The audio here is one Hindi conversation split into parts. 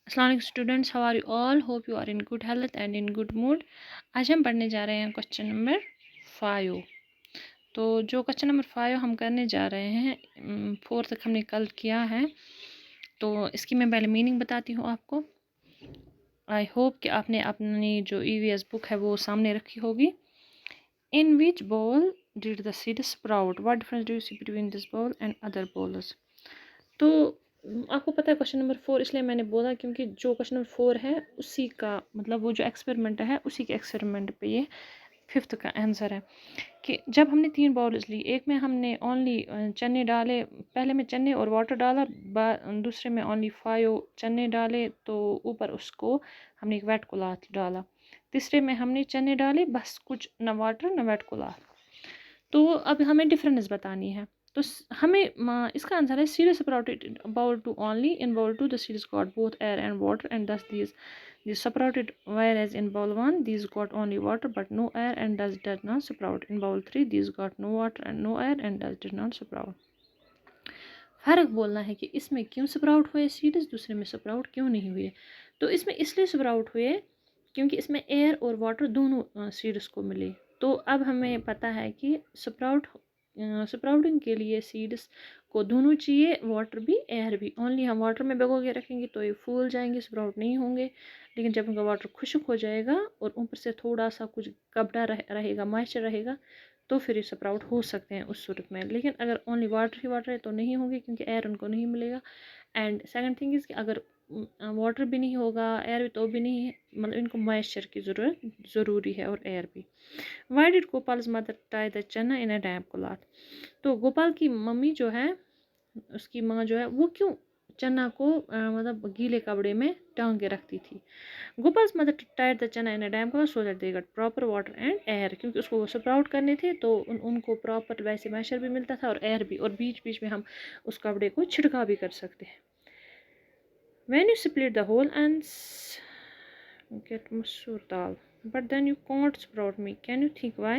अस्सलाम students, how are you all? Hope you are in good health and in good mood. आज हम पढ़ने जा रहे हैं क्वेश्चन नंबर 5। तो जो क्वेश्चन नंबर 5 हम करने जा रहे हैं, 4 तक हमने कल किया है। तो इसकी मैं पहले मीनिंग बताती हूँ आपको। आई होप कि आपने अपनी जो ईवीएस बुक है वो सामने रखी होगी। In which ball did the seed sprout? What difference do you see between this ball and other ballers? तो आपको पता है क्वेश्चन नंबर 4 इसलिए मैंने बोला क्योंकि जो क्वेश्चन नंबर 4 है उसी का मतलब वो जो एक्सपेरिमेंट है उसी के एक्सपेरिमेंट पे ये 5th का आंसर है। कि जब हमने 3 बाउल्स ली, एक में हमने ओनली चने डाले, पहले में चने और वाटर डाला, दूसरे में ओनली 5 चने डाले, तो ऊपर उसको हमने एक वेट क्लॉथ डाला। तीसरे में हमने चने डाले, बस कुछ न वाटर न वेट क्लॉथ। तो अब हमें डिफरेंस बतानी है। तो हमें इसका आंसर है seed sprouted in bowl two only, in bowl two the seeds got both air and water and thus these sprouted, whereas in bowl 1 these got only water but no air and thus did not sprout. In bowl 3 these got no water and no air and thus did not sprout. फ़र्क बोलना है कि इसमें क्यों स्प्राउट हुए सीड्स, दूसरे में स्प्राउट क्यों नहीं हुए। तो इसमें इसलिए स्प्राउट हुए क्योंकि इसमें एयर और वाटर दोनों सीड्स को मिले। तो अब हमें पता है कि स्प्राउटिंग के लिए सीड्स को दोनों चाहिए, वाटर भी एयर भी। ओनली हम वाटर में भिगो के रखेंगे तो ये फूल जाएंगे, स्प्राउट नहीं होंगे। लेकिन जब उनका वाटर खुश्क हो जाएगा और ऊपर से थोड़ा सा कुछ कपड़ा रहेगा, मॉइस्चर रहेगा, तो फिर ये स्प्राउट हो सकते हैं उस सूरत में। लेकिन अगर ओनली वाटर ही वाटर है तो नहीं होंगे क्योंकि एयर उनको नहीं मिलेगा। एंड सेकंड थिंग इज़ कि अगर वाटर भी नहीं होगा, एयर भी तो भी नहीं है, मतलब इनको मॉइस्चर की ज़रूरी है और एयर भी। Why did गोपाल्स mother tie the chana in a damp cloth? तो गोपाल की मम्मी जो है, उसकी माँ जो है, वो क्यों चना को मतलब गीले कपड़े में टांग के रखती थी? गोपाल्स mother tied the chana in a damp cloth so that they got proper water and air, क्योंकि उसको स्प्राउट करने थे तो उनको प्रॉपर वैसे मॉइस्चर भी मिलता था और एयर भी, और बीच बीच में हम उस कपड़े को छिड़का भी कर सकते हैं। When you split the whole and get masoor dal, but then you can't sprout me. Can you think why?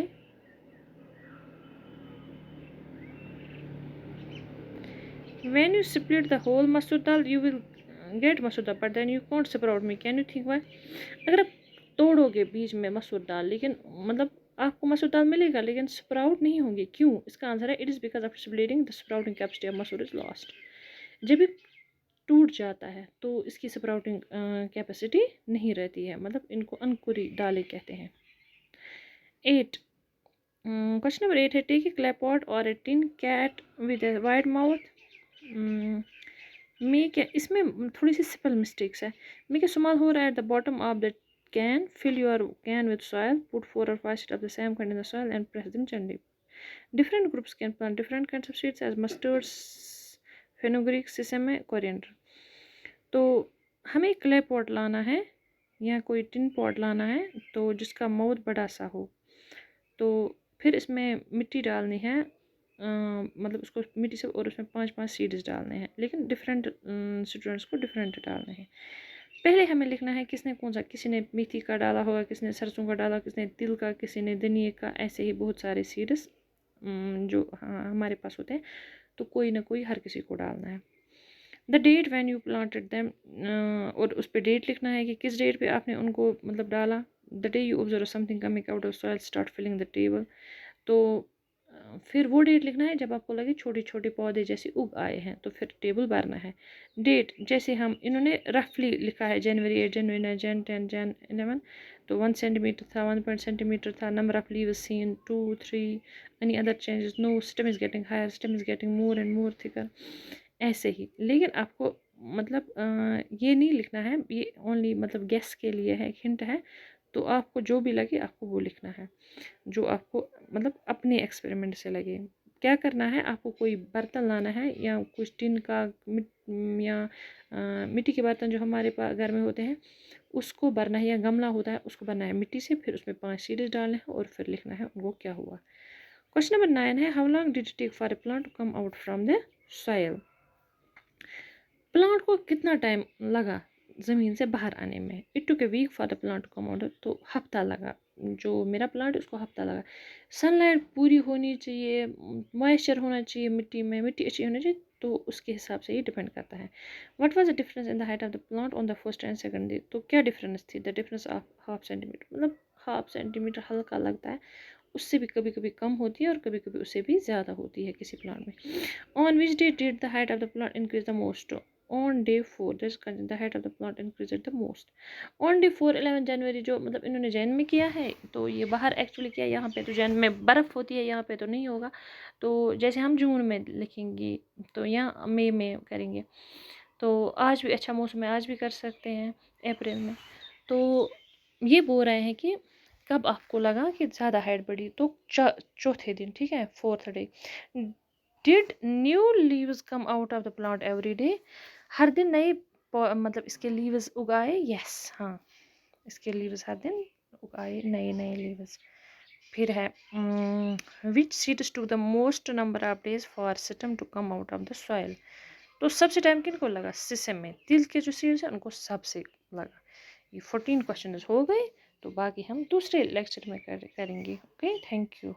When you split the whole masoor dal, you will get masoor dal, but then you can't sprout me. Can you think why? अगर आप तोड़ोगे बीच में मसूर दाल, लेकिन मतलब आपको मसूर दाल मिलेगा लेकिन स्प्राउट नहीं होंगे, क्यों? इसका आंसर है it is because after splitting the sprouting capacity of मसूर इज लॉस्ट। जब ये टूट जाता है तो इसकी स्प्राउटिंग कैपेसिटी नहीं रहती है, मतलब इनको अंकुरी दालें कहते हैं। 8 क्वेश्चन नंबर 8 है टेक ए क्ले पॉट और a tin can with a wide mouth. Make इसमें थोड़ी सी सिंपल मिस्टेक्स है। Make a small hole at the bottom of the can, fill your can with soil, put 4 or 5 seeds of the same kind in the soil and press them gently. Different groups can plant different kinds of seeds as mustard, fenugreek, sesame, coriander. तो हमें क्ले पॉट लाना है या कोई टिन पॉट लाना है तो जिसका माउथ बड़ा सा हो। तो फिर इसमें मिट्टी डालनी है, मतलब उसको मिट्टी से, और उसमें 5-5 सीड्स डालने हैं, लेकिन डिफरेंट स्टूडेंट्स को डिफरेंट डालने हैं। पहले हमें लिखना है किसने कौन सा, किसी ने मेथी का डाला होगा, किसी ने सरसों का डाला, किसी ने तिल का, किसी ने धनिए का, ऐसे ही बहुत सारे सीड्स जो हमारे पास होते हैं, तो कोई ना कोई हर किसी को डालना है। The date when you planted them, और उस पर डेट लिखना है कि किस डेट पे आपने उनको मतलब डाला। The day you observe something coming out of soil start filling the table, तो फिर वो डेट लिखना है जब आपको लगे छोटे छोटे पौधे जैसे उग आए हैं, तो फिर टेबल भरना है। डेट जैसे हम इन्होंने रफली लिखा है जनवरी 8, जनवरी 9, जन 10, जन 11, तो 1 सेंटीमीटर था, 1 सेंटीमीटर था, number of leaves seen 2 3, any other changes no, stem is getting higher, stem is getting more and more thicker, ऐसे ही। लेकिन आपको मतलब ये नहीं लिखना है, ये ओनली मतलब गेस के लिए है, हिंट है। तो आपको जो भी लगे आपको वो लिखना है जो आपको मतलब अपने एक्सपेरिमेंट से लगे। क्या करना है, आपको कोई बर्तन लाना है या कुछ टिन का या मिट्टी के बर्तन जो हमारे पास घर में होते हैं उसको भरना है, या गमला होता है उसको भरना है मिट्टी से, फिर उसमें 5 सीड्स डालने हैं और फिर लिखना है उनको क्या हुआ। क्वेश्चन नंबर 9 है how long did it take for a plant to come out from the soil? Plant को कितना टाइम लगा ज़मीन से बाहर आने में? It took a week for the plant to come out, तो हफ्ता लगा। जो मेरा प्लांट उसको हफ्ता लगा। सनलाइट पूरी होनी चाहिए, मॉइस्चर होना चाहिए मिट्टी में, मिट्टी अच्छी होनी चाहिए, तो उसके हिसाब से ये डिपेंड करता है। What was the difference in the height of the plant on the first and second day, तो क्या डिफरेंस थी, the difference of half centimetre, मतलब हाफ सेंटीमीटर हल्का लगता है, उससे भी कभी कभी कम होती है और कभी कभी उससे भी ज़्यादा होती है किसी प्लांट में। On which day did the height of the plant increase the most, on day 4 the height of the plant increase the most. On day 4 11 जनवरी, जो मतलब इन्होंने जैन में किया है, तो ये बाहर एक्चुअली किया, यहाँ पे तो जैन में बर्फ़ होती है, यहाँ पे तो नहीं होगा, तो जैसे हम जून में लिखेंगे तो यहाँ मई में करेंगे, तो आज भी अच्छा मौसम है, आज भी कर सकते हैं अप्रैल में। तो ये बोल रहे हैं कि कब आपको लगा कि ज़्यादा हाइट बढ़ी, तो चौथे दिन, ठीक है, fourth day. Did new leaves come out of the plant every day, हर दिन नए मतलब इसके लीव्स उगाए, यस हाँ, इसके लीव्स हर दिन उगाए, नए नए लीव्स। फिर है which seeds to the most number of days for system to come out of the soil, तो सबसे टाइम किन को लगा, सिसम में, तिल के जो सीड्स हैं उनको सबसे लगा। ये 14 क्वेश्चन हो गए, तो बाकी हम दूसरे लेक्चर में करेंगे। Okay, thank you.